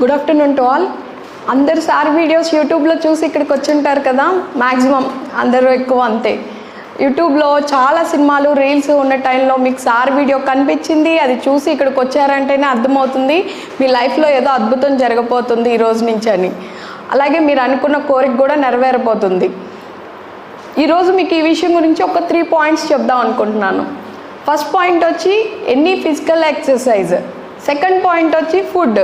Good afternoon to all. అందరు sir videos యూట్యూబ్లో చూసి ఇక్కడికి వచ్చి ఉంటారు కదా, మ్యాక్సిమం అందరూ ఎక్కువ అంతే. యూట్యూబ్లో చాలా సినిమాలు రీల్స్ ఉన్న టైంలో మీకు సార్ వీడియో కనిపించింది, అది చూసి ఇక్కడికి వచ్చారంటేనే అర్థమవుతుంది మీ లైఫ్లో ఏదో అద్భుతం జరగబోతుంది ఈ రోజు నుంచి అని. అలాగే మీరు అనుకున్న కోరిక కూడా నెరవేరబోతుంది. ఈరోజు మీకు ఈ విషయం గురించి ఒక 3 పాయింట్స్ చెప్దాం అనుకుంటున్నాను. ఫస్ట్ పాయింట్ వచ్చి any physical exercise, second point వచ్చి ఫుడ్,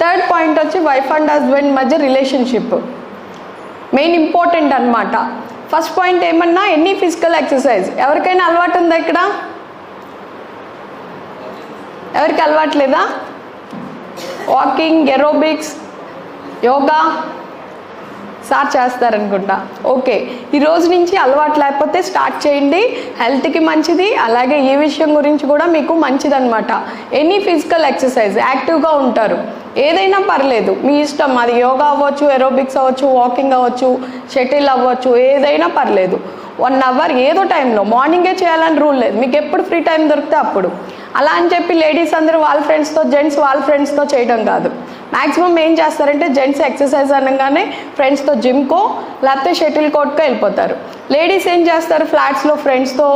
థర్డ్ పాయింట్ వచ్చి వైఫ్ అండ్ హస్బెండ్ మధ్య రిలేషన్షిప్. మెయిన్ ఇంపార్టెంట్ అనమాట. ఫస్ట్ పాయింట్ ఏమన్నా ఎనీ ఫిజికల్ ఎక్సర్సైజ్. ఎవరికైనా అలవాటు ఉందా ఇక్కడ? ఎవరికి అలవాటు లేదా? వాకింగ్, ఎరోబిక్స్, యోగా సార్ చేస్తారనుకుంటా. ఓకే, ఈ రోజు నుంచి అలవాటు లేకపోతే స్టార్ట్ చేయండి, హెల్త్కి మంచిది. అలాగే ఈ విషయం గురించి కూడా మీకు మంచిదన్నమాట. ఎనీ ఫిజికల్ ఎక్సర్సైజ్, యాక్టివ్గా ఉంటారు. ఏదైనా పర్లేదు, మీ ఇష్టం. అది యోగా అవ్వచ్చు, ఎరోబిక్స్ అవ్వచ్చు, వాకింగ్ అవ్వచ్చు, షటిల్ అవ్వచ్చు, ఏదైనా పర్లేదు. 1 అవర్ ఏదో టైంలో, మార్నింగే చేయాలని రూల్ లేదు, మీకు ఎప్పుడు ఫ్రీ టైం దొరికితే అప్పుడు. అలా అని చెప్పి లేడీస్ అందరూ వాళ్ళ ఫ్రెండ్స్తో, జెంట్స్ వాళ్ళ ఫ్రెండ్స్తో చేయడం కాదు. మ్యాక్సిమం ఏం చేస్తారంటే జెంట్స్ ఎక్సర్సైజ్ అనగానే ఫ్రెండ్స్తో జిమ్కో లేకపోతే షటిల్ కోర్ట్కో వెళ్ళిపోతారు. లేడీస్ ఏం చేస్తారు, ఫ్లాట్స్లో ఫ్రెండ్స్తో,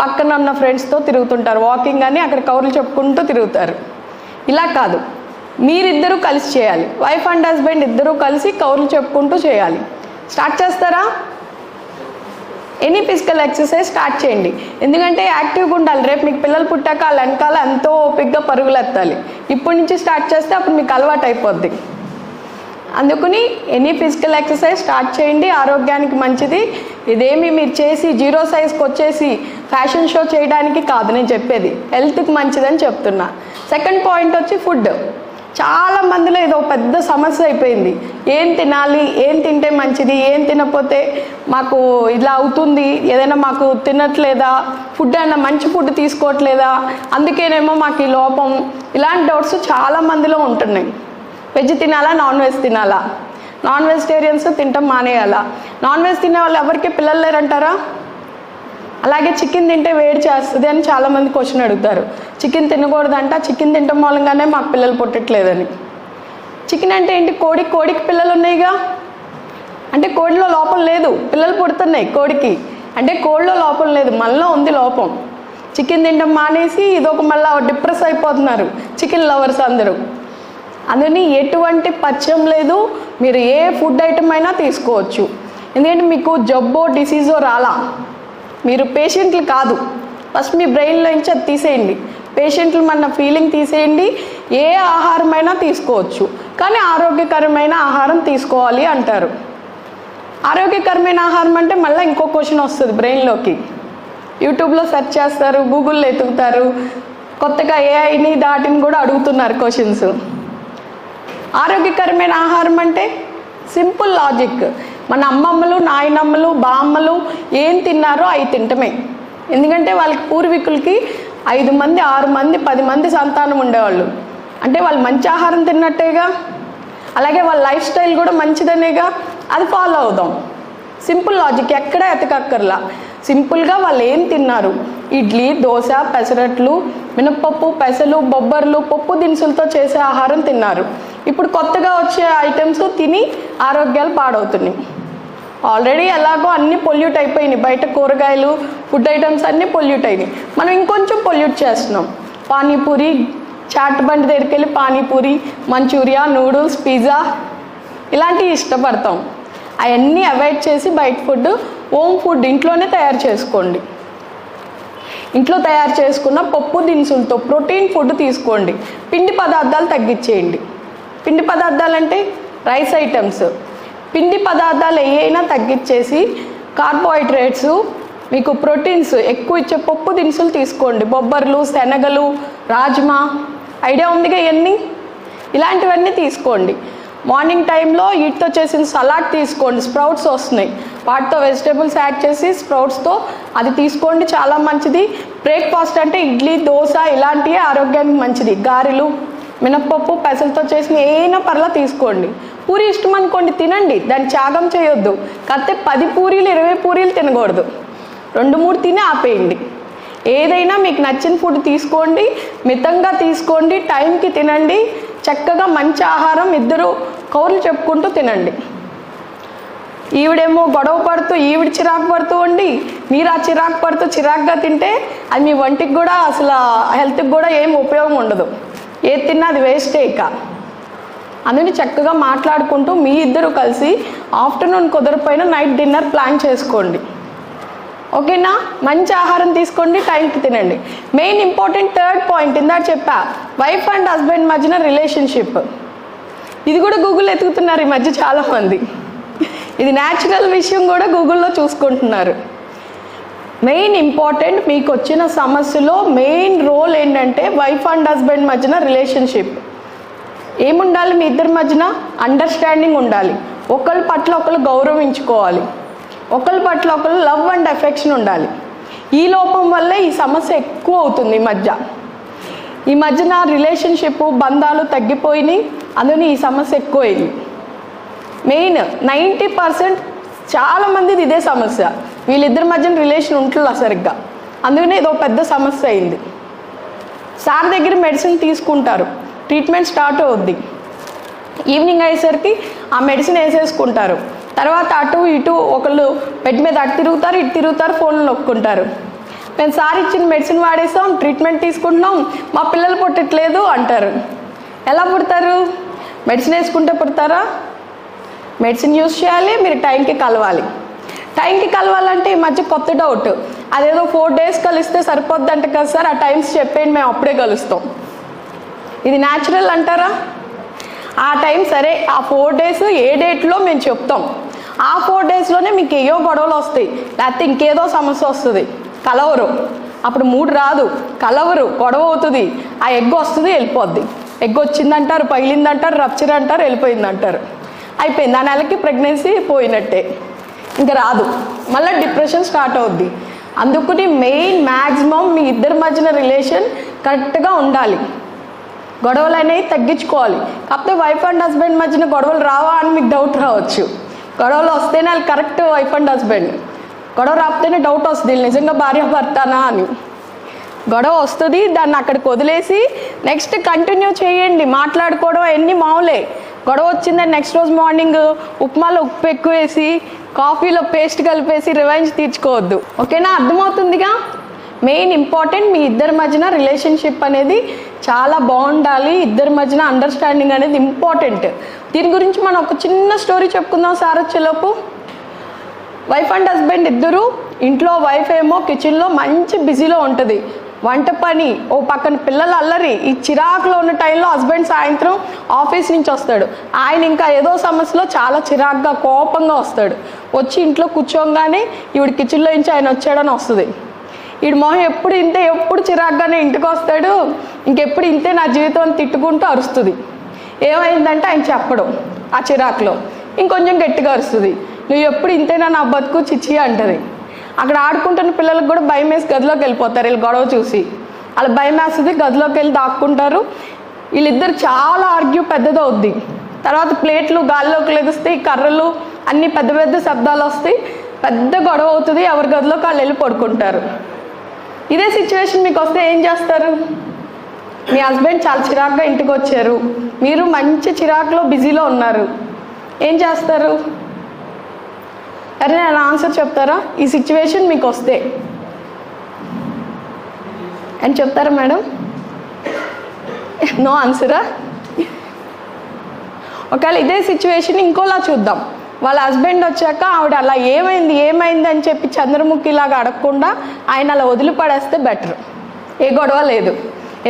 పక్కన ఉన్న ఫ్రెండ్స్తో తిరుగుతుంటారు. వాకింగ్ అని అక్కడ కౌర్లు చెప్పుకుంటూ తిరుగుతారు. ఇలా కాదు, మీరిద్దరూ కలిసి చేయాలి. వైఫ్ అండ్ హస్బెండ్ ఇద్దరూ కలిసి కౌర్లు చెప్పుకుంటూ చేయాలి. స్టార్ట్ చేస్తారా? ఎనీ ఫిజికల్ ఎక్సర్సైజ్ స్టార్ట్ చేయండి. ఎందుకంటే యాక్టివ్గా ఉండాలి. రేపు మీకు పిల్లలు పుట్టాక వాళ్ళ వెనకాల ఎంతో ఓపికగా పరుగులు ఎత్తాలి. ఇప్పటి నుంచి స్టార్ట్ చేస్తే అప్పుడు మీకు అలవాటు అయిపోద్ది. అందుకని ఎనీ ఫిజికల్ ఎక్సర్సైజ్ స్టార్ట్ చేయండి, ఆరోగ్యానికి మంచిది. ఇదేమి మీరు చేసి 0 సైజ్కి వచ్చేసి ఫ్యాషన్ షో చేయడానికి కాదు నేను చెప్పేది, హెల్త్కి మంచిదని చెప్తున్నా. సెకండ్ పాయింట్ వచ్చి ఫుడ్. చాలా మందిలో ఇది ఒక పెద్ద సమస్య అయిపోయింది. ఏం తినాలి, ఏం తింటే మంచిది, ఏం తినకపోతే మాకు ఇలా అవుతుంది, ఏదైనా మాకు తినట్లేదా, ఫుడ్ అయినా మంచి ఫుడ్ తీసుకోవట్లేదా, అందుకేనేమో మాకు ఈ లోపం. ఇలాంటి డౌట్స్ చాలా మందిలో ఉంటున్నాయి. వెజ్ తినాలా, నాన్ వెజ్ తినాలా, నాన్ వెజిటేరియన్స్ తింటాం మానేయాలా, నాన్ వెజ్ తినే వాళ్ళు ఎవరికి పిల్లలు లేరంటారా? అలాగే చికెన్ తింటే వేడి చేస్తుంది అని చాలామంది క్వశ్చన్ అడుగుతారు. చికెన్ తినకూడదంట, చికెన్ తినటం మూలంగానే మాకు పిల్లలు పుట్టట్లేదని. చికెన్ అంటే ఏంటి? కోడికి పిల్లలు ఉన్నాయిగా, అంటే కోడిలో లోపం లేదు, పిల్లలు పుడుతున్నాయి కోడికి. అంటే కోడిలో లోపం లేదు, మనలో ఉంది లోపం. చికెన్ తినడం మానేసి ఇదొక మళ్ళీ డిప్రెస్ అయిపోతున్నారు చికెన్ లవర్స్ అందరూ. అందుకని ఎటువంటి పథ్యం లేదు, మీరు ఏ ఫుడ్ ఐటమ్ అయినా తీసుకోవచ్చు. ఎందుకంటే మీకు జబ్బో డిసీజో రాలా, మీరు పేషెంట్లు కాదు. ఫస్ట్ మీ బ్రెయిన్లో నుంచి అది తీసేయండి. పేషెంట్లు మన ఫీలింగ్ తీసేయండి. ఏ ఆహారమైనా తీసుకోవచ్చు, కానీ ఆరోగ్యకరమైన ఆహారం తీసుకోవాలి అంటారు. ఆరోగ్యకరమైన ఆహారం అంటే మళ్ళీ ఇంకో క్వశ్చన్ వస్తుంది బ్రెయిన్లోకి. యూట్యూబ్లో సెర్చ్ చేస్తారు, గూగుల్లో ఎతుకుతారు, కొత్తగా ఏఐని దాటిని కూడా అడుగుతున్నారు క్వశ్చన్స్. ఆరోగ్యకరమైన ఆహారం అంటే సింపుల్ లాజిక్. మన అమ్మమ్మలు, నాయనమ్మలు, బామ్మలు ఏం తిన్నారో అవి తింటమే. ఎందుకంటే వాళ్ళకి పూర్వీకులకి 5 మంది, 6 మంది, 10 మంది సంతానం ఉండేవాళ్ళు. అంటే వాళ్ళు మంచి ఆహారం తిన్నట్టేగా. అలాగే వాళ్ళ లైఫ్ స్టైల్ కూడా మంచిదనేగా. అది ఫాలో అవుదాం. సింపుల్ లాజిక్, ఎక్కడా ఎతకక్కర్లా. సింపుల్గా వాళ్ళు ఏం తిన్నారు, ఇడ్లీ, దోశ, పెసరట్లు, మినప్పప్పు, పెసలు, బొబ్బర్లు, పప్పు దినుసులతో చేసే ఆహారం తిన్నారు. ఇప్పుడు కొత్తగా వచ్చే ఐటమ్స్ తిని ఆరోగ్యాలు పాడవుతున్నాయి. ఆల్రెడీ ఎలాగో అన్నీ పొల్యూట్ అయిపోయినాయి. బయట కూరగాయలు, ఫుడ్ ఐటమ్స్ అన్నీ పొల్యూట్ అయినాయి. మనం ఇంకొంచెం పొల్యూట్ చేస్తున్నాం. పానీపూరి, చాట్ బండి దగ్గరికి వెళ్ళి పానీపూరి, మంచూరియా, నూడిల్స్, పిజ్జా ఇలాంటివి ఇష్టపడతాం. అవన్నీ అవాయిడ్ చేసి బయట ఫుడ్, హోమ్ ఫుడ్ ఇంట్లోనే తయారు చేసుకోండి. ఇంట్లో తయారు చేసుకున్న పప్పు దినుసులతో ప్రోటీన్ ఫుడ్ తీసుకోండి. పిండి పదార్థాలు తగ్గించేయండి. పిండి పదార్థాలు అంటే రైస్ ఐటమ్స్. పిండి పదార్థాలు ఏవైనా తగ్గించేసి కార్బోహైడ్రేట్స్, మీకు ప్రోటీన్స్ ఎక్కువ ఇచ్చే పప్పు దినుసులు తీసుకోండి. బొబ్బర్లు, శనగలు, రాజ్మా, ఐడియా ఉందిగా ఇవన్నీ. ఇలాంటివన్నీ తీసుకోండి. మార్నింగ్ టైంలో వీటితో చేసిన సలాడ్ తీసుకోండి. స్ప్రౌట్స్ వస్తున్నాయి, వాటితో వెజిటేబుల్స్ యాడ్ చేసి స్ప్రౌట్స్తో అది తీసుకోండి, చాలా మంచిది. బ్రేక్ఫాస్ట్ అంటే ఇడ్లీ, దోశ ఇలాంటివి ఆరోగ్యానికి మంచిది. గారెలు, మినప్పప్పు, పెసలతో చేసిన ఏమైనా పర్లా తీసుకోండి. పూరి ఇష్టం అనుకోండి, తినండి, దాన్ని త్యాగం చేయొద్దు. కాకపోతే 10 పూరీలు 20 పూరీలు తినకూడదు. 2-3 తిని ఆపేయండి. ఏదైనా మీకు నచ్చిన ఫుడ్ తీసుకోండి, మితంగా తీసుకోండి, టైంకి తినండి, చక్కగా మంచి ఆహారం ఇద్దరు కౌర్లు చెప్పుకుంటూ తినండి. ఈవిడేమో గొడవ పడుతూ ఈవిడ చిరాకు పడుతూ ఉండి మీరు ఆ చిరాకు పడుతూ చిరాకుగా తింటే అది మీ వంటికి కూడా అసలు హెల్త్కి కూడా ఏం ఉపయోగం ఉండదు. ఏది తిన్నా అది వేస్టే. ఇక అందుకని చక్కగా మాట్లాడుకుంటూ మీ ఇద్దరు కలిసి ఆఫ్టర్నూన్ కుదరపోయినా నైట్ డిన్నర్ ప్లాన్ చేసుకోండి. ఓకేనా? మంచి ఆహారం తీసుకోండి, టైంకి తినండి. మెయిన్ ఇంపార్టెంట్ థర్డ్ పాయింట్ ఇందాక చెప్పా, వైఫ్ అండ్ హస్బెండ్ మధ్యన రిలేషన్షిప్. ఇది కూడా గూగుల్ ఎతుకుతున్నారు ఈ మధ్య చాలామంది. ఇది న్యాచురల్ విషయం కూడా గూగుల్లో చూసుకుంటున్నారు. మెయిన్ ఇంపార్టెంట్ మీకు వచ్చిన సమస్యలో మెయిన్ రోల్ ఏంటంటే వైఫ్ అండ్ హస్బెండ్ మధ్యన రిలేషన్షిప్. ఏముండాలి మీ ఇద్దరి మధ్యన? అండర్స్టాండింగ్ ఉండాలి. ఒకరి పట్ల ఒకరు గౌరవించుకోవాలి. ఒకరి పట్ల ఒకరు లవ్ అండ్ అఫెక్షన్ ఉండాలి. ఈ లోపం వల్లే ఈ సమస్య ఎక్కువ అవుతుంది ఈ మధ్యన రిలేషన్షిప్ బంధాలు తగ్గిపోయినాయి. అందుకని ఈ సమస్య ఎక్కువైంది. మెయిన్ 90% చాలామందిది ఇదే సమస్య. వీళ్ళిద్దరి మధ్యన రిలేషన్ ఉంటుందా సరిగ్గా, అందుకనే ఇదో పెద్ద సమస్య అయింది. సార్ దగ్గర మెడిసిన్ తీసుకుంటారు, ట్రీట్మెంట్ స్టార్ట్ అవుద్ది. ఈవినింగ్ అయ్యేసరికి ఆ మెడిసిన్ వేసేసుకుంటారు. తర్వాత అటు ఇటు ఒకళ్ళు బెడ్ మీద అటు తిరుగుతారు, ఇటు తిరుగుతారు, ఫోన్లు నొక్కుంటారు. మేము సార్ ఇచ్చిన మెడిసిన్ వాడేసాం, ట్రీట్మెంట్ తీసుకుంటున్నాం, మా పిల్లలు పుట్టట్లేదు అంటారు. ఎలా పుడతారు? మెడిసిన్ వేసుకుంటే పుడతారా? మెడిసిన్ యూజ్ చేయాలి, మీరు టైంకి కలవాలి. టైంకి కలవాలంటే ఈ మధ్య కొత్త డౌట్, అదేదో 4 days కలిస్తే సరిపోద్దంట కదా సార్, ఆ టైమ్స్ చెప్పేయండి మేము అప్పుడే కలుస్తాం. ఇది న్యాచురల్ అంటారా? ఆ టైం సరే, ఆ 4 days ఏ డేట్లో మేము చెప్తాం. ఆ 4 daysలోనే మీకు ఏయో గొడవలు వస్తాయి, లేకపోతే ఇంకేదో సమస్య వస్తుంది, కలవరు. అప్పుడు మూడు రాదు, కలవరు, గొడవ అవుతుంది. ఆ ఎగ్ వస్తుంది, వెళ్ళిపోద్ది. ఎగ్ వచ్చిందంటారు, పగిలిందంటారు, రప్చర్ అంటారు, వెళ్ళిపోయిందంటారు. అయిపోయింది. ఆ నెలకి ప్రెగ్నెన్సీ పోయినట్టే, ఇంకా రాదు. మళ్ళీ డిప్రెషన్ స్టార్ట్ అవుద్ది. అందుకని మెయిన్ మ్యాక్సిమం మీ ఇద్దరి మధ్యన రిలేషన్ కరెక్ట్గా ఉండాలి. గొడవలు అనేవి తగ్గించుకోవాలి. కాకపోతే వైఫ్ అండ్ హస్బెండ్ మధ్యన గొడవలు రావా అని మీకు డౌట్ రావచ్చు. గొడవలు వస్తేనే వాళ్ళు కరెక్ట్ వైఫ్ అండ్ హస్బెండ్. గొడవ రాకపోతేనే డౌట్ వస్తుంది, వీళ్ళు నిజంగా భార్య భర్తనా అని. గొడవ వస్తుంది, దాన్ని అక్కడికి వదిలేసి నెక్స్ట్ కంటిన్యూ చేయండి. మాట్లాడుకోవడం అవన్నీ మామూలే. గొడవ వచ్చిందని నెక్స్ట్ రోజు మార్నింగ్ ఉప్మాలో ఉప్పు ఎక్కువ వేసి కాఫీలో పేస్ట్ కలిపేసి రివెంజ్ తీర్చుకోవద్దు. ఓకేనా? అర్థమవుతుందిగా? మెయిన్ ఇంపార్టెంట్ మీ ఇద్దరి మధ్యన రిలేషన్షిప్ అనేది చాలా బాగుండాలి. ఇద్దరి మధ్యన అండర్స్టాండింగ్ అనేది ఇంపార్టెంట్. దీని గురించి మనం ఒక చిన్న స్టోరీ చెప్పుకుందాం. సార్ వచ్చేలోపు వైఫ్ అండ్ హస్బెండ్ ఇద్దరు ఇంట్లో, వైఫ్ ఏమో కిచెన్లో మంచి బిజీలో ఉంటుంది, వంట పని, ఓ పక్కన పిల్లలు అల్లరి. ఈ చిరాకులో ఉన్న టైంలో హస్బెండ్ సాయంత్రం ఆఫీస్ నుంచి వస్తాడు. ఆయన ఇంకా ఏదో సమస్యలో చాలా చిరాకుగా కోపంగా వస్తాడు. వచ్చి ఇంట్లో కూర్చోగానే ఈవిడ కిచెన్లో నుంచి ఆయన వచ్చాడని వస్తుంది. ఈడు మొహం ఎప్పుడు ఇంతే, ఎప్పుడు చిరాకుగానే ఇంటికి వస్తాడు. ఇంకెప్పుడు ఇంతే నా జీవితం అని తిట్టుకుంటూ అరుస్తుంది. ఏమైందంటే ఆయన చెప్పడం, ఆ చిరాకులో ఇంకొంచెం గట్టిగా అరుస్తుంది, నువ్వు ఎప్పుడు ఇంతేనా నా బతుకు చిచ్చి అంటది. అక్కడ ఆడుకుంటున్న పిల్లలకు కూడా భయం వేసి గదిలోకి వెళ్ళిపోతారు. వీళ్ళు గొడవ చూసి అలా భయం వేస్తుంది, గదిలోకి వెళ్ళి దాక్కుంటారు. వీళ్ళిద్దరు చాలా ఆర్గ్యూ పెద్దదవుద్ది. తర్వాత ప్లేట్లు గాల్లోకి లెగుస్తాయి, కర్రలు అన్నీ పెద్ద పెద్ద శబ్దాలు వస్తాయి, పెద్ద గొడవ అవుతుంది. ఎవరి గదిలోకి వాళ్ళు వెళ్ళి పడుకుంటారు. ఇదే సిచ్యువేషన్ మీకు వస్తే ఏం చేస్తారు? మీ హస్బెండ్ చాలా చిరాకుగా ఇంటికి వచ్చారు, మీరు మంచి చిరాకులో బిజీలో ఉన్నారు, ఏం చేస్తారు? అరే నేను ఆన్సర్ చెప్తారా? ఈ సిచ్యువేషన్ మీకు వస్తే అని చెప్తారా మేడం? నో ఆన్సరా? ఒకవేళ ఇదే సిచ్యువేషన్ ఇంకోలా చూద్దాం. వాళ్ళ హస్బెండ్ వచ్చాక ఆవిడ అలా ఏమైంది ఏమైంది అని చెప్పి చంద్రముఖిలాగా అడగకుండా ఆయన అలా వదిలిపడేస్తే బెటర్. ఏ గొడవ లేదు.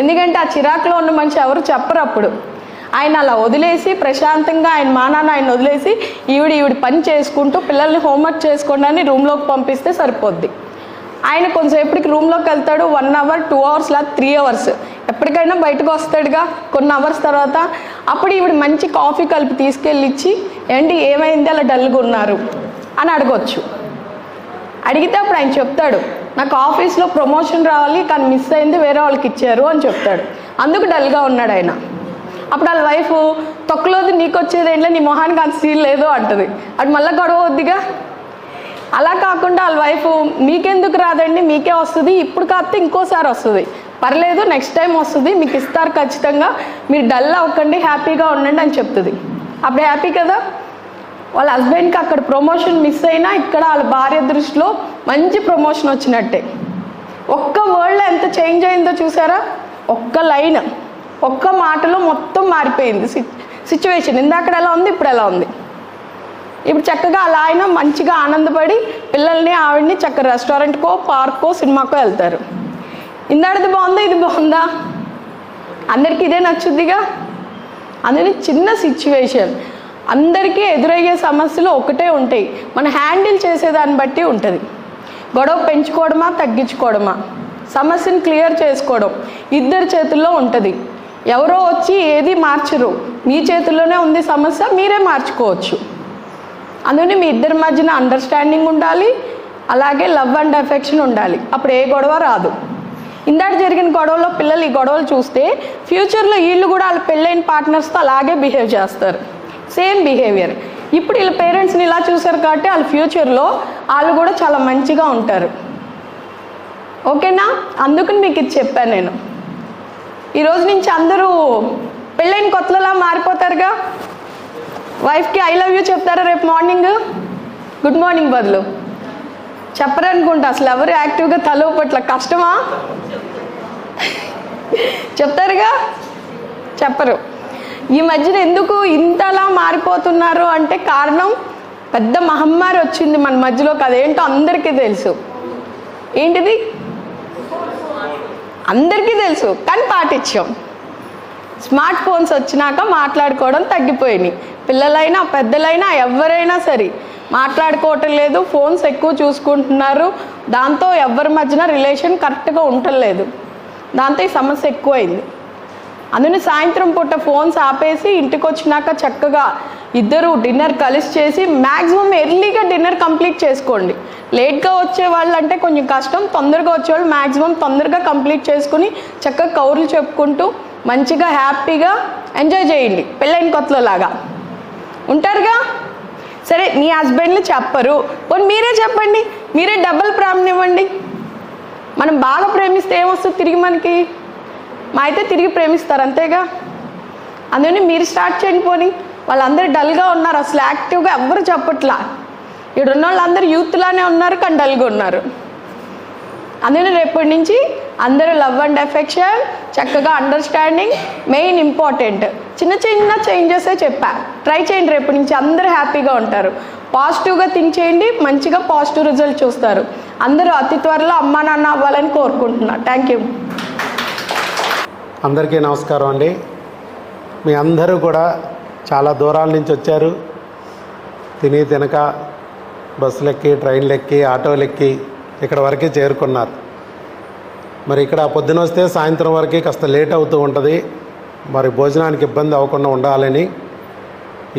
ఎందుకంటే ఆ చిరాకులో ఉన్న మనిషి ఎవరు చెప్పరు. అప్పుడు ఆయన అలా వదిలేసి ప్రశాంతంగా ఆయన మానాన్ని ఆయన వదిలేసి ఈవిడ పని చేసుకుంటూ పిల్లల్ని హోంవర్క్ చేసుకోండి అని రూమ్లోకి పంపిస్తే సరిపోద్ది. ఆయన కొంచెంసేపటికి రూమ్లోకి వెళ్తాడు, 1 hour 2 hours లేదా 3 hours ఎప్పటికైనా బయటకు వస్తాడుగా కొన్ని అవర్స్ తర్వాత. అప్పుడు ఈవిడ మంచి కాఫీ కలిపి తీసుకెళ్ళి ఇచ్చి, ఏంటి ఏమైంది అలా డల్గా ఉన్నారు అని అడగొచ్చు. అడిగితే అప్పుడు ఆయన చెప్తాడు, నాకు ఆఫీస్లో ప్రమోషన్ రావాలి కానీ మిస్ అయింది, వేరే వాళ్ళకి ఇచ్చారు అని చెప్తాడు. అందుకు డల్గా ఉన్నాడు ఆయన. అప్పుడు వాళ్ళ వైఫ్, తొక్కలోది నీకు వచ్చేది ఏంటో, నీ మొహానికి అంత సీల్ లేదు అంటుంది. అది మళ్ళీ గొడవ వద్దిగా. అలా కాకుండా వాళ్ళ వైఫ్, మీకెందుకు రాదండి, మీకే వస్తుంది, ఇప్పుడు కాకపోతే ఇంకోసారి వస్తుంది, పర్లేదు నెక్స్ట్ టైం వస్తుంది, మీకు ఇస్తారు ఖచ్చితంగా, మీరు డల్ అవ్వకండి, హ్యాపీగా ఉండండి అని చెప్తుంది. అప్పుడు హ్యాపీ కదా. వాళ్ళ హస్బెండ్కి అక్కడ ప్రమోషన్ మిస్ అయినా ఇక్కడ వాళ్ళ భార్య దృష్టిలో మంచి ప్రమోషన్ వచ్చినట్టే. ఒక్క వర్డ్లో ఎంత చేంజ్ అయిందో చూసారా? ఒక్క లైన్, ఒక్క మాటలో మొత్తం మారిపోయింది సిచ్యువేషన్. ఇందాక ఎలా ఉంది, ఇప్పుడు ఎలా ఉంది. ఇప్పుడు చక్కగా అలా ఆయన మంచిగా ఆనందపడి పిల్లల్ని ఆవిడ్ని చక్కగా రెస్టారెంట్కో పార్క్కో సినిమాకో వెళ్తారు. ఇందాడిది బాగుందా, ఇది బాగుందా? అందరికీ ఇదే నచ్చుద్దిగా. అందుకని చిన్న సిచ్యువేషన్, అందరికీ ఎదురయ్యే సమస్యలు ఒకటే ఉంటాయి, మనం హ్యాండిల్ చేసేదాన్ని బట్టి ఉంటుంది. గొడవ పెంచుకోవడమా తగ్గించుకోవడమా, సమస్యను క్లియర్ చేసుకోవడం ఇద్దరి చేతుల్లో ఉంటుంది. ఎవరో వచ్చి ఏది మార్చరు, మీ చేతుల్లోనే ఉంది సమస్య, మీరే మార్చుకోవచ్చు. అందుకని మీ ఇద్దరి మధ్యన అండర్స్టాండింగ్ ఉండాలి, అలాగే లవ్ అండ్ అఫెక్షన్ ఉండాలి. అప్పుడు ఏ గొడవ రాదు. ఇందాక జరిగిన గొడవలో పిల్లలు ఈ గొడవలు చూస్తే ఫ్యూచర్లో వీళ్ళు కూడా వాళ్ళ పెళ్ళైన పార్ట్నర్స్తో అలాగే బిహేవ్ చేస్తారు, సేమ్ బిహేవియర్. ఇప్పుడు వీళ్ళ పేరెంట్స్ని ఇలా చూసారు కాబట్టి వాళ్ళ ఫ్యూచర్లో వాళ్ళు కూడా చాలా మంచిగా ఉంటారు. ఓకేనా? అందుకని మీకు ఇది చెప్పాను నేను. ఈరోజు నుంచి అందరూ పెళ్ళైన కొత్తలా మారిపోతారుగా. వైఫ్కి ఐ లవ్ యూ చెప్తారా రేపు మార్నింగ్? గుడ్ మార్నింగ్ బదులు చెప్పరనుకుంటా. అసలు ఎవరు యాక్టివ్గా తల ఊపట్ల, కష్టమా? చెప్తారుగా? చెప్పరు. ఈ మధ్యన ఎందుకు ఇంతలా మారిపోతున్నారు అంటే కారణం పెద్ద మహమ్మారి వచ్చింది మన మధ్యలోకి. అదేంటో అందరికీ తెలుసు. ఏంటిది? అందరికీ తెలుసు కానీ పాటించాం. స్మార్ట్ ఫోన్స్ వచ్చినాక మాట్లాడుకోవడం తగ్గిపోయినాయి. పిల్లలైనా పెద్దలైనా ఎవరైనా సరే మాట్లాడుకోవటం లేదు, ఫోన్స్ ఎక్కువ చూసుకుంటున్నారు. దాంతో ఎవరి మధ్యన రిలేషన్ కరెక్ట్గా ఉండలేదు. దాంతో ఈ సమస్య ఎక్కువైంది. అందుకని సాయంత్రం పూట ఫోన్స్ ఆపేసి ఇంటికి వచ్చినాక చక్కగా ఇద్దరు డిన్నర్ కలిసి చేసి మ్యాక్సిమం ఎర్లీగా డిన్నర్ కంప్లీట్ చేసుకోండి. లేట్గా వచ్చే వాళ్ళు అంటే కొంచెం కష్టం, తొందరగా వచ్చేవాళ్ళు మ్యాక్సిమం తొందరగా కంప్లీట్ చేసుకుని చక్కగా కౌరులు చెప్పుకుంటూ మంచిగా హ్యాపీగా ఎంజాయ్ చేయండి. పెళ్ళైన కొత్తలో లాగా ఉంటారుగా. సరే, మీ హస్బెండ్లు చెప్పరు, పోనీ మీరే చెప్పండి, మీరే డబుల్ ప్రేమని ఇవ్వండి. మనం బాగా ప్రేమిస్తే ఏమొస్తుంది తిరిగి మనకి? మా అయితే తిరిగి ప్రేమిస్తారు అంతేగా. అందుకని మీరు స్టార్ట్ చేయండి. పోనీ వాళ్ళందరూ డల్గా ఉన్నారు, అసలు యాక్టివ్గా ఎవ్వరు చెప్పట్లా. ఇక్కడ ఉన్న వాళ్ళందరూ యూత్లానే ఉన్నారు కానీ డల్గా ఉన్నారు. అందుకని రేపటి నుంచి అందరూ లవ్ అండ్ అఫెక్షన్, చక్కగా అండర్స్టాండింగ్ మెయిన్ ఇంపార్టెంట్. చిన్న చిన్న చేంజెసే చెప్పా, ట్రై చేయండి. రేపటి నుంచి అందరూ హ్యాపీగా ఉంటారు. పాజిటివ్గా థింక్ చేయండి, మంచిగా పాజిటివ్ రిజల్ట్ చూస్తారు. అందరూ అతి త్వరలో అమ్మా నాన్న అవ్వాలని కోరుకుంటున్నా. Thank you. అందరికీ నమస్కారం అండి. మీ అందరూ కూడా చాలా దూరాల నుంచి వచ్చారు. తిని తినక బస్సులు ఎక్కి, ట్రైన్లు ఎక్కి, ఆటోలు ఎక్కి ఇక్కడ వరకే చేరుకున్నారు. మరి ఇక్కడ పొద్దున వస్తే సాయంత్రం వరకు కాస్త లేట్ అవుతూ ఉంటుంది. మరి భోజనానికి ఇబ్బంది అవ్వకుండా ఉండాలని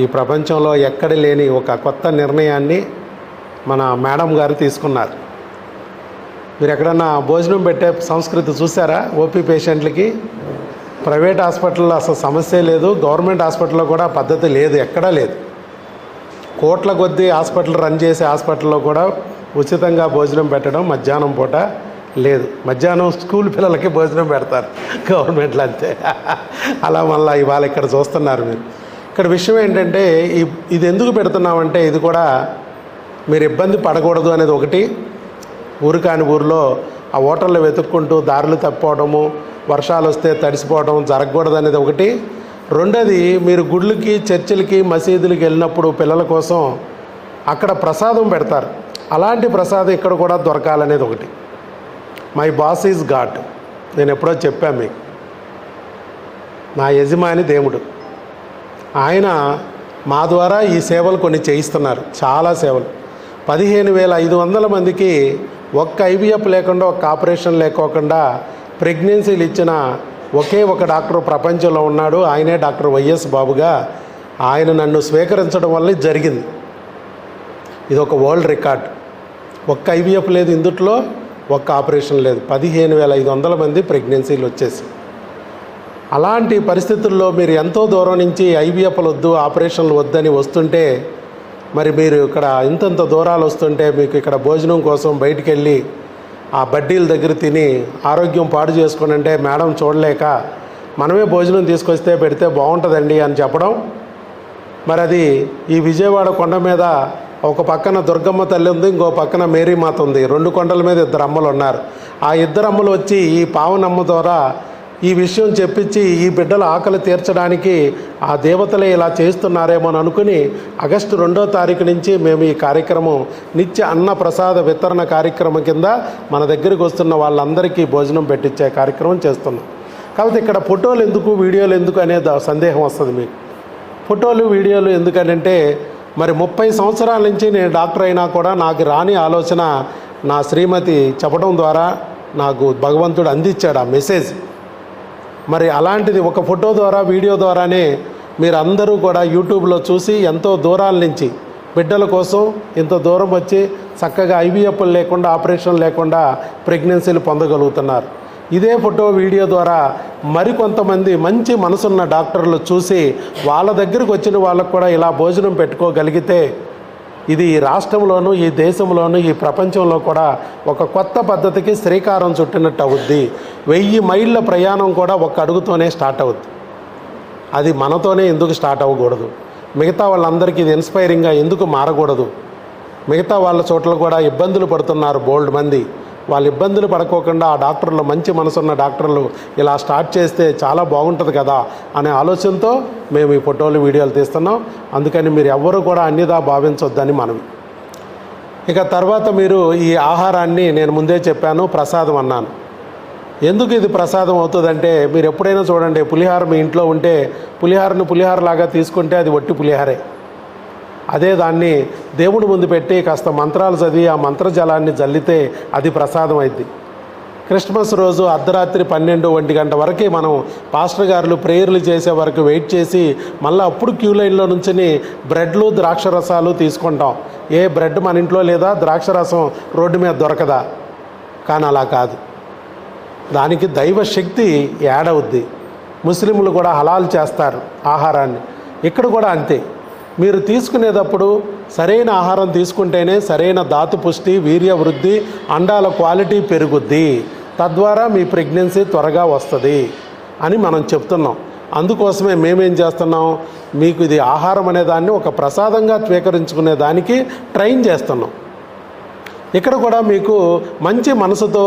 ఈ ప్రపంచంలో ఎక్కడ లేని ఒక కొత్త నిర్ణయాన్ని మన మేడం గారు తీసుకున్నారు. మీరు ఎక్కడన్నా భోజనం పెట్టే సంస్కృతి చూసారా? ఓపీ పేషెంట్లకి ప్రైవేట్ హాస్పిటల్లో అసలు సమస్య లేదు, గవర్నమెంట్ హాస్పిటల్లో కూడా పద్ధతి లేదు, ఎక్కడా లేదు. కోట్ల కొద్దీ హాస్పిటల్ రన్ చేసే హాస్పిటల్లో కూడా ఉచితంగా భోజనం పెట్టడం మధ్యాహ్నం పూట లేదు. మధ్యాహ్నం స్కూల్ పిల్లలకి భోజనం పెడతారు గవర్నమెంట్లో, అంతే. అలా మళ్ళీ ఇవాళ ఇక్కడ చూస్తున్నారు మీరు. ఇక్కడ విషయం ఏంటంటే ఇది ఎందుకు పెడుతున్నామంటే ఇది కూడా మీరు ఇబ్బంది పడకూడదు అనేది ఒకటి. ఊరు కాని ఊరిలో ఆ హోటల్లో వెతుక్కుంటూ దారులు తప్పిపోవడము, వర్షాలు వస్తే తడిసిపోవడం జరగకూడదు అనేది ఒకటి. రెండోది, మీరు గుళ్ళకి, చర్చిలకి, మసీదులకి వెళ్ళినప్పుడు పిల్లల కోసం అక్కడ ప్రసాదం పెడతారు. అలాంటి ప్రసాదం ఇక్కడ కూడా దొరకాలనేది ఒకటి. My boss is God. నేను ఎప్పుడో చెప్పాను మీకు. నా యజమాని దేవుడు. ఆయన మా ద్వారా ఈ సేవలు కొన్ని చేయిస్తున్నారు, చాలా సేవలు. 15,500 మందికి ఒక్క ఐవీఎఫ్ లేకుండా, ఒక్క ఆపరేషన్ లేకోకుండా ప్రెగ్నెన్సీలు ఇచ్చిన ఒకే ఒక డాక్టర్ ప్రపంచంలో ఉన్నాడు. ఆయనే డాక్టర్ వైఎస్ బాబుగా. ఆయన నన్ను స్వీకరించడం వల్ల జరిగింది. ఇది ఒక వరల్డ్ రికార్డ్. ఒక్క ఐవీఎఫ్ లేదు ఇందుట్లో, ఒక్క ఆపరేషన్ లేదు. 15,500 మంది ప్రెగ్నెన్సీలు వచ్చేసి. అలాంటి పరిస్థితుల్లో మీరు ఎంతో దూరం నుంచి ఐవీఎఫ్లు వద్దు, ఆపరేషన్లు వద్దని వస్తుంటే, మరి మీరు ఇక్కడ ఇంతంత దూరాలు వస్తుంటే మీకు ఇక్కడ భోజనం కోసం బయటికి వెళ్ళి ఆ బడ్డీల దగ్గర తిని ఆరోగ్యం పాడు చేసుకుని అంటే మేడం చూడలేక మనమే భోజనం తీసుకొస్తే పెడితే బాగుంటుందండి అని చెప్పడం. మరి అది ఈ విజయవాడ కొండ మీద ఒక పక్కన దుర్గమ్మ తల్లి ఉంది, ఇంకో పక్కన మేరీమాత ఉంది. 2 కొండల మీద 2 అమ్మలు ఉన్నారు. ఆ 2 అమ్మలు వచ్చి ఈ పావనమ్మ ద్వారా ఈ విషయం చెప్పించి ఈ బిడ్డల ఆకలి తీర్చడానికి ఆ దేవతలే ఇలా చేస్తున్నారేమో అని అనుకుని ఆగస్టు 2వ తారీఖు నుంచి మేము ఈ కార్యక్రమం నిత్య అన్న ప్రసాద వితరణ కార్యక్రమం కింద మన దగ్గరికి వస్తున్న వాళ్ళందరికీ భోజనం పెట్టించే కార్యక్రమం చేస్తున్నాం. కాబట్టి ఇక్కడ ఫోటోలు ఎందుకు, వీడియోలు ఎందుకు అనే సందేహం వస్తుంది మీకు. ఫోటోలు వీడియోలు ఎందుకనంటే మరి 30 సంవత్సరాల నుంచి నేను డాక్టర్ అయినా కూడా నాకు రాని ఆలోచన నా శ్రీమతి చెప్పడం ద్వారా నాకు భగవంతుడు అందించాడు ఆ మెసేజ్. మరి అలాంటిది ఒక ఫోటో ద్వారా, వీడియో ద్వారానే మీరు అందరూ కూడా యూట్యూబ్లో చూసి ఎంతో దూరాల నుంచి బిడ్డల కోసం ఇంత దూరం వచ్చి చక్కగా ఐవీఎఫ్లు లేకుండా, ఆపరేషన్ లేకుండా ప్రెగ్నెన్సీలు పొందగలుగుతున్నారు. ఇదే ఫోటో, వీడియో ద్వారా మరికొంతమంది మంచి మనసున్న డాక్టర్లు చూసి వాళ్ళ దగ్గరికి వచ్చిన వాళ్ళకు కూడా ఇలా భోజనం పెట్టుకోగలిగితే ఇది ఈ రాష్ట్రంలోనూ, ఈ దేశంలోనూ, ఈ ప్రపంచంలో కూడా ఒక కొత్త పద్ధతికి శ్రీకారం చుట్టినట్టు అవుద్ది. 1000 మైళ్ళ ప్రయాణం కూడా ఒక్క అడుగుతోనే స్టార్ట్ అవుద్ది. అది మనతోనే ఎందుకు స్టార్ట్ అవ్వకూడదు? మిగతా వాళ్ళందరికీ ఇది ఇన్స్పైరింగ్గా ఎందుకు మారకూడదు? మిగతా వాళ్ళ చోట్ల కూడా ఇబ్బందులు పడుతున్నారు బోల్డ్ మంది. వాళ్ళు ఇబ్బందులు పడుకోకుండా ఆ డాక్టర్లు, మంచి మనసున్న డాక్టర్లు ఇలా స్టార్ట్ చేస్తే చాలా బాగుంటుంది కదా అనే ఆలోచనతో మేము ఈ ఫోటోలు, వీడియోలు తీస్తున్నాం. అందుకని మీరు ఎవ్వరూ కూడా అన్యదా భావించొద్దని మనం. ఇక తర్వాత మీరు ఈ ఆహారాన్ని నేను ముందే చెప్పాను, ప్రసాదం అన్నాను. ఎందుకు ఇది ప్రసాదం అవుతుందంటే మీరు ఎప్పుడైనా చూడండి, పులిహార మీ ఇంట్లో ఉంటే పులిహారను పులిహారలాగా తీసుకుంటే అది వట్టి పులిహారే. అదే దాన్ని దేవుడి ముందు పెట్టి కాస్త మంత్రాలు చదివి ఆ మంత్రజలాన్ని జల్లితే అది ప్రసాదం అయింది. క్రిస్మస్ రోజు అర్ధరాత్రి 12-1 గంట వరకు మనం పాస్టర్ గారులు ప్రేయర్లు చేసే వరకు వెయిట్ చేసి మళ్ళీ అప్పుడు క్యూ లైన్లో నుంచుని బ్రెడ్లు, ద్రాక్ష రసాలు తీసుకుంటాం. ఏ బ్రెడ్ మన ఇంట్లో లేదా, ద్రాక్ష రసం రోడ్డు మీద దొరకదా? కానీ అలా కాదు, దానికి దైవ శక్తి యాడ్ అవుద్ది. ముస్లింలు కూడా హలాల్ చేస్తారు ఆహారాన్ని. ఇక్కడ కూడా అంతే. మీరు తీసుకునేటప్పుడు సరైన ఆహారం తీసుకుంటేనే సరైన ధాతు పుష్టి, వీర్య వృద్ధి, అండాల క్వాలిటీ పెరుగుద్ది. తద్వారా మీ ప్రెగ్నెన్సీ త్వరగా వస్తుంది అని మనం చెప్తున్నాం. అందుకోసమే మేమేం చేస్తున్నాం, మీకు ఇది ఆహారం అనే దాన్ని ఒక ప్రసాదంగా స్వీకరించుకునే దానికి ట్రైన్ చేస్తున్నాం. ఇక్కడ కూడా మీకు మంచి మనసుతో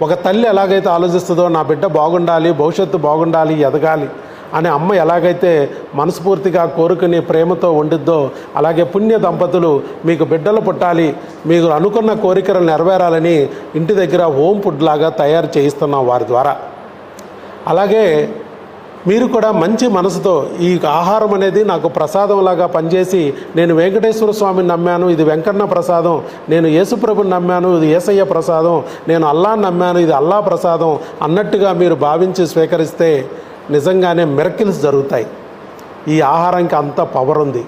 ఒక తల్లి ఎలాగైతే ఆలోచిస్తుందో నా బిడ్డ బాగుండాలి, భవిష్యత్తు బాగుండాలి, ఎదగాలి అనే అమ్మ ఎలాగైతే మనస్ఫూర్తిగా కోరుకుని ప్రేమతో ఉండిద్దో అలాగే పుణ్య దంపతులు మీకు బిడ్డలు పుట్టాలి, మీకు అనుకున్న కోరికలు నెరవేరాలని ఇంటి దగ్గర హోమ్ ఫుడ్ లాగా తయారు చేయిస్తున్నాం వారి ద్వారా. అలాగే మీరు కూడా మంచి మనసుతో ఈ ఆహారం అనేది నాకు ప్రసాదంలాగా పనిచేసి నేను వెంకటేశ్వర స్వామిని నమ్మాను, ఇది వెంకన్న ప్రసాదం, నేను యేసుప్రభుని నమ్మాను, ఇది యేసయ్య ప్రసాదం, నేను అల్లాని నమ్మాను, ఇది అల్లా ప్రసాదం అన్నట్టుగా మీరు భావించి స్వీకరిస్తే నిజంగానే మిరకిల్స్ జరుగుతాయి. ఈ ఆహారానికి అంత పవర్ ఉంది.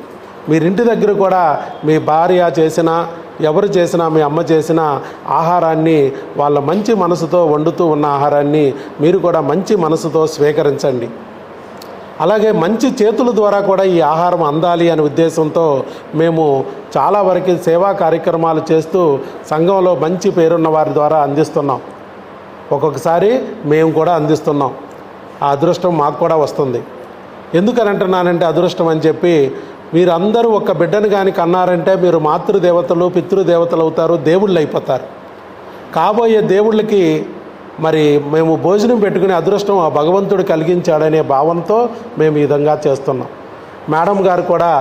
మీరింటి దగ్గర కూడా మీ భార్య చేసినా, ఎవరు చేసినా, మీ అమ్మ చేసిన ఆహారాన్ని వాళ్ళ మంచి మనసుతో వండుతూ ఉన్న ఆహారాన్ని మీరు కూడా మంచి మనసుతో స్వీకరించండి. అలాగే మంచి చేతుల ద్వారా కూడా ఈ ఆహారం అందాలి అనే ఉద్దేశంతో మేము చాలా వరకు సేవా కార్యక్రమాలు చేస్తూ సంఘంలో మంచి పేరున్న వారి ద్వారా అందిస్తున్నాం. ఒక్కొక్కసారి మేము కూడా అందిస్తున్నాం. ఆ అదృష్టం మాకు కూడా వస్తుంది. ఎందుకని అంటున్నానంటే అదృష్టం అని చెప్పి మీరందరూ ఒక బిడ్డను కానీ కన్నారంటే మీరు మాతృదేవతలు, పితృదేవతలు అవుతారు, దేవుళ్ళు అయిపోతారు. కాబోయే దేవుళ్ళకి మరి మేము భోజనం పెట్టుకునే అదృష్టం ఆ భగవంతుడు కలిగించాడనే భావంతో మేము ఈ విధంగా చేస్తున్నాం. మేడం గారు కూడా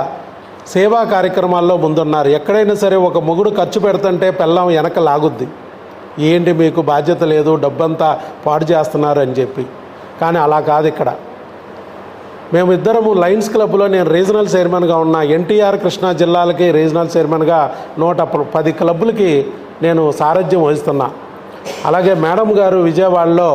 సేవా కార్యక్రమాల్లో ముందున్నారు. ఎక్కడైనా సరే ఒక మొగుడు ఖర్చు పెడుతుంటే పెళ్ళాం వెనక లాగుద్ది, ఏంటి మీకు బాధ్యత లేదు, డబ్బంతా పాడు చేస్తున్నారు అని చెప్పి. కానీ అలా కాదు. ఇక్కడ మేము ఇద్దరము లయన్స్ క్లబ్లో నేను రీజనల్ చైర్మన్గా ఉన్నా, ఎన్టీఆర్ కృష్ణా జిల్లాలకి రీజనల్ చైర్మన్గా 110 క్లబ్బులకి నేను సారథ్యం వహిస్తున్నా. అలాగే మేడం గారు విజయవాడలో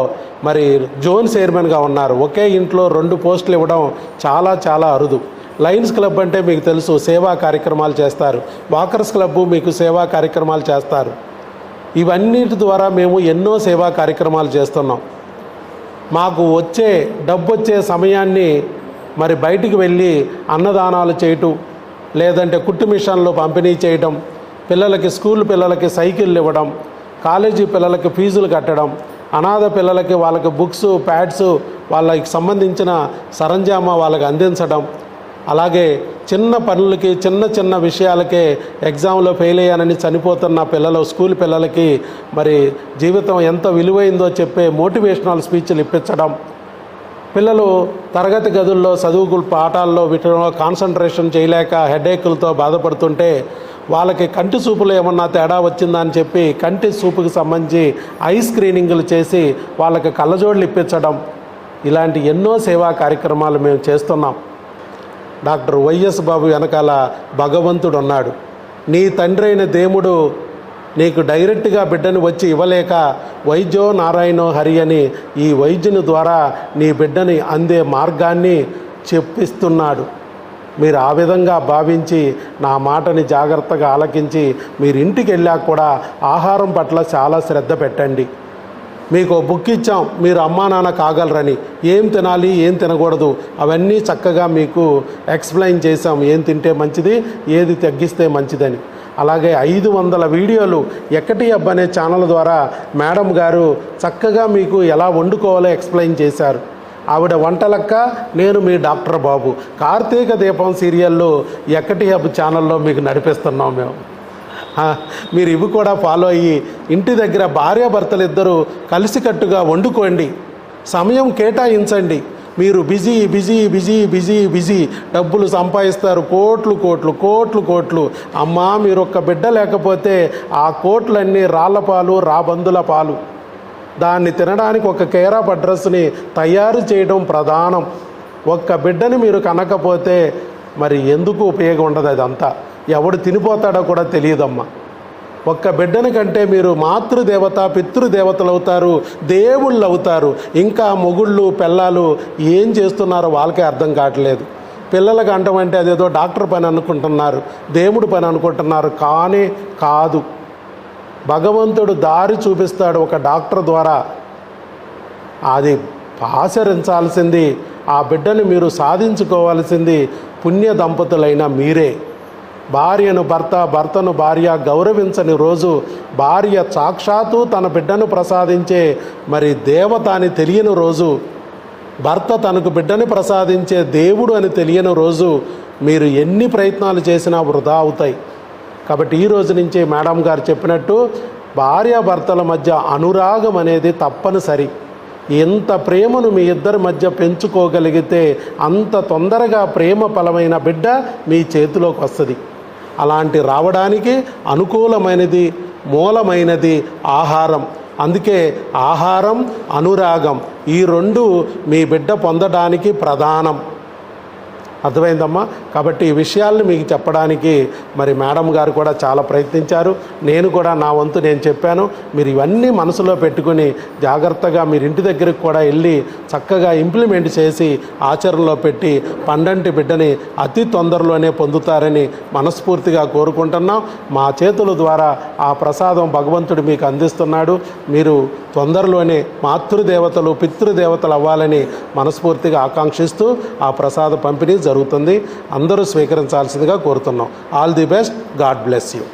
మరి జోన్ చైర్మన్గా ఉన్నారు. ఒకే ఇంట్లో 2 పోస్టులు ఇవ్వడం చాలా చాలా అరుదు. లయన్స్ క్లబ్ అంటే మీకు తెలుసు, సేవా కార్యక్రమాలు చేస్తారు. వాకర్స్ క్లబ్బు మీకు సేవా కార్యక్రమాలు చేస్తారు. ఇవన్నిటి ద్వారా మేము ఎన్నో సేవా కార్యక్రమాలు చేస్తున్నాం. మాకు వచ్చే డబ్బు వచ్చే సమయాన్ని మరి బయటికి వెళ్ళి అన్నదానాలు చేయటం, లేదంటే కుట్టు మిషన్లు పంపిణీ చేయడం, పిల్లలకి స్కూల్ పిల్లలకి సైకిళ్ళు ఇవ్వడం, కాలేజీ పిల్లలకి ఫీజులు కట్టడం, అనాథ పిల్లలకి వాళ్ళకి బుక్స్, ప్యాడ్స్, వాళ్ళకి సంబంధించిన సరంజామా వాళ్ళకి అందించడం, అలాగే చిన్న పనులకి, చిన్న చిన్న విషయాలకే ఎగ్జామ్లో ఫెయిల్ అయ్యానని చనిపోతున్న పిల్లలు, స్కూల్ పిల్లలకి మరి జీవితం ఎంత విలువైందో చెప్పే మోటివేషనల్ స్పీచ్లు ఇప్పించడం, పిల్లలు తరగతి గదుల్లో చదువు పాఠాల్లో వీటిలో కాన్సన్ట్రేషన్ చేయలేక హెడేకులతో బాధపడుతుంటే వాళ్ళకి కంటి చూపులో ఏమన్నా తేడా వచ్చిందా అని చెప్పి కంటి చూపుకి సంబంధించి ఐ స్క్రీనింగ్లు చేసి వాళ్ళకి కళ్ళజోడులు ఇప్పించడం, ఇలాంటి ఎన్నో సేవా కార్యక్రమాలు మేము చేస్తున్నాం. డాక్టర్ వైఎస్ బాబు వెనకాల భగవంతుడు ఉన్నాడు. నీ తండ్రి అయిన దేవుడు నీకు డైరెక్ట్గా బిడ్డను వచ్చి ఇవ్వలేక వైద్యో నారాయణో హరి అని ఈ వైద్యుని ద్వారా నీ బిడ్డని అందే మార్గాన్ని చెప్పిస్తున్నాడు. మీరు ఆ విధంగా భావించి నా మాటని జాగ్రత్తగా ఆలకించి మీరు ఇంటికి వెళ్ళాక కూడా ఆహారం పట్ల చాలా శ్రద్ధ పెట్టండి. మీకు బుక్ ఇచ్చాం, మీరు అమ్మా నాన్న కాగలరని, ఏం తినాలి ఏం తినకూడదు అవన్నీ చక్కగా మీకు ఎక్స్ప్లెయిన్ చేసాం. ఏం తింటే మంచిది, ఏది తగ్గిస్తే మంచిదని. అలాగే 500 వీడియోలు ఎక్కటి అబ్బ అనే ఛానల్ ద్వారా మేడం గారు చక్కగా మీకు ఎలా వండుకోవాలో ఎక్స్ప్లెయిన్ చేశారు. ఆవిడ వంటలక్క, నేను మీ డాక్టర్ బాబు. కార్తీక దీపం సీరియల్లో ఎక్కటి హబ్ ఛానల్లో మీకు నడిపిస్తున్నాం మేము. మీరు ఇవి కూడా ఫాలో అయ్యి ఇంటి దగ్గర భార్యాభర్తలు ఇద్దరు కలిసికట్టుగా వండుకోండి, సమయం కేటాయించండి. మీరు busy busy busy busy busy డబ్బులు సంపాదిస్తారు, కోట్లు కోట్లు కోట్లు కోట్లు. అమ్మా, మీరు ఒక్క బిడ్డ లేకపోతే ఆ కోట్లన్నీ రాళ్ల పాలు, రాబందుల పాలు. దాన్ని తినడానికి ఒక కేర్ ఆఫ్ అడ్రస్ని తయారు చేయడం ప్రధానం. ఒక్క బిడ్డని మీరు కనకపోతే మరి ఎందుకు ఉపయోగం ఉండదు. అదంతా ఎవడు తినిపోతాడో కూడా తెలియదమ్మా. ఒక్క బిడ్డని కంటే మీరు మాతృదేవత, పితృదేవతలు అవుతారు, దేవుళ్ళు అవుతారు. ఇంకా మొగుళ్ళు పెళ్ళాలు ఏం చేస్తున్నారో వాళ్ళకే అర్థం కావట్లేదు. పిల్లలకు అంటమంటే అదేదో డాక్టర్ పని అనుకుంటున్నారు, దేవుడు పని అనుకుంటున్నారు. కానీ కాదు, భగవంతుడు దారి చూపిస్తాడు ఒక డాక్టర్ ద్వారా. అది ఆచరించాల్సింది, ఆ బిడ్డను మీరు సాధించుకోవాల్సింది పుణ్య దంపతులైన మీరే. భార్యను భర్త, భర్తను భార్య గౌరవించని రోజు, భార్య సాక్షాత్తు తన బిడ్డను ప్రసాదించే మరి దేవత అని తెలియని రోజు, భర్త తనకు బిడ్డని ప్రసాదించే దేవుడు అని తెలియని రోజు మీరు ఎన్ని ప్రయత్నాలు చేసినా వృధా అవుతాయి. కాబట్టి ఈ రోజు నుంచి మేడం గారు చెప్పినట్టు భార్యాభర్తల మధ్య అనురాగం అనేది తప్పనిసరి. ఎంత ప్రేమను మీ ఇద్దరి మధ్య పెంచుకోగలిగితే అంత తొందరగా ప్రేమ ఫలమైన బిడ్డ మీ చేతిలోకి వస్తుంది. అలాంటి రావడానికి అనుకూలమైనది, మూలమైనది ఆహారం. అందుకే ఆహారం, అనురాగం ఈ రెండు మీ బిడ్డ పొందడానికి ప్రధానం. అర్థమైందమ్మా? కాబట్టి ఈ విషయాల్ని మీకు చెప్పడానికి మరి మేడం గారు కూడా చాలా ప్రయత్నించారు. నేను కూడా నా వంతు నేను చెప్పాను. మీరు ఇవన్నీ మనసులో పెట్టుకుని జాగ్రత్తగా మీరు ఇంటి దగ్గరికి కూడా వెళ్ళి చక్కగా ఇంప్లిమెంట్ చేసి ఆచరణలో పెట్టి పండంటి బిడ్డని అతి తొందరలోనే పొందుతారని మనస్ఫూర్తిగా కోరుకుంటున్నాం. మా చేతుల ద్వారా ఆ ప్రసాదం భగవంతుడు మీకు అందిస్తున్నాడు. మీరు తొందరలోనే మాతృదేవతలు, పితృదేవతలు అవ్వాలని మనస్ఫూర్తిగా ఆకాంక్షిస్తూ ఆ ప్రసాద పంపిణీ జరుగుతుంది. అందరూ స్వీకరించాల్సిందిగా కోరుతున్నాం. All the best. God bless you.